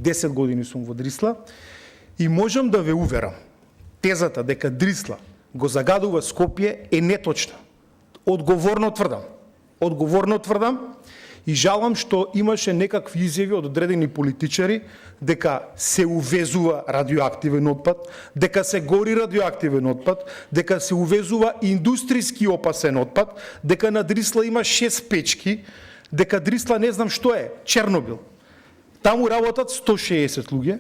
10 години сум во Дрисла и можам да ве уверам, тезата дека Дрисла го загадува Скопје е неточна. Одговорно тврдам и жалам што имаше некакви изјави од одредени политичари дека се увезува радиоактивен отпад, дека се гори радиоактивен отпад, дека се увезува индустријски опасен отпад, дека на Дрисла има 6 печки, дека Дрисла не знам што е, Чернобил. Таму работат 160 луѓе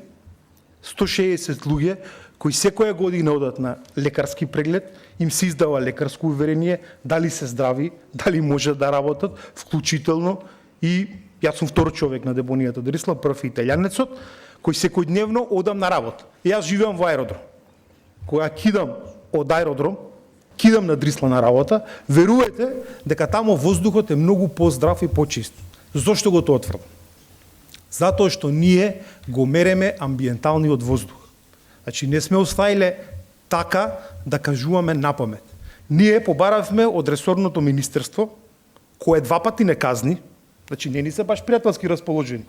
кои секоја година одат на лекарски преглед, им се издава лекарско уверение, дали се здрави, дали може да работат, вклучително и јас сум втор човек на депонијата Дрисла, прв италијанецот, кој секојдневно одам на работа. Јас живеам во аеродром. Кога кидам од аеродром, кидам на Дрисла на работа, верувате дека тамо воздухот е многу поздрав и почист. Зошто го тоа тврдам? Затоа што ние го мереме амбиенталниот воздух. Значи, не сме оставиле така да кажуваме напамет. Ние побаравме од ресорното министерство, кое 2 пати не казни, значи не ни се баш пријателски расположени.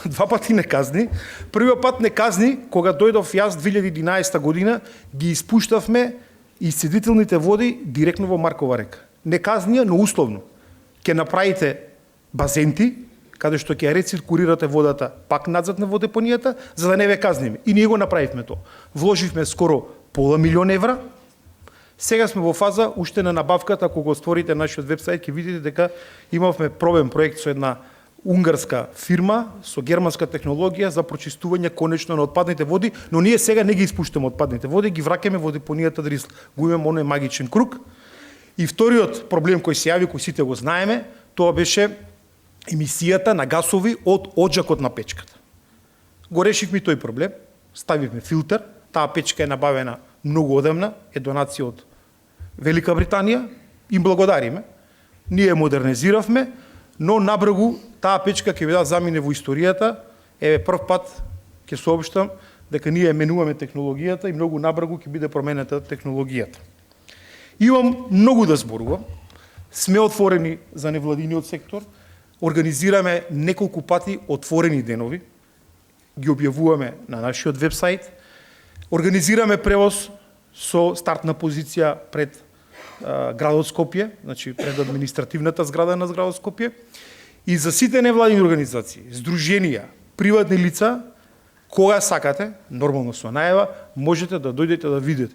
2 пати не казни. Првиот пат не казни, кога дојдов јас 2011 година, ги испуштавме исцедителните води директно во Маркова река. Не казнија, но условно. Ке направите базенти, каде што ќе рециркулирате водата пак надзад на водепонијата, за да не ве казниме. И ние го направивме тоа. Вложивме скоро £500,000. Сега сме во фаза уште на набавката, ако го отворите нашиот вебсайт, ќе видите дека имавме пробен проект со една унгарска фирма со германска технологија за прочистување конечно на отпадните води, но ние сега не ги испуштаме отпадните води, ги враќаме во депонијата Дрисла. Го имаме оној магичен круг. И вториот проблем кој се јави, кој сите го знаеме, тоа беше емисијата на гасови од оджакот на печката. Го решивме тој проблем, ставивме филтер, таа печка е набавена многу одамна, е донација од Велика Британија, им благодариме. Ние модернизиравме, но набрегу таа печка ќе да замине во историјата. Еве прв пат ќе соопштам дека ние менуваме технологијата и многу набрегу ќе биде променета технологијата. Имам многу да зборувам. Сме отворени за невладиниот сектор. Организираме неколку пати отворени денови, ги објавуваме на нашиот вебсайт. Организираме превоз со стартна позиција пред градот Скопје, значи пред административната зграда на градот Скопје. И за сите невладини организации, здруженија, приватни лица, кога сакате, нормално со најава, можете да дојдете да видите.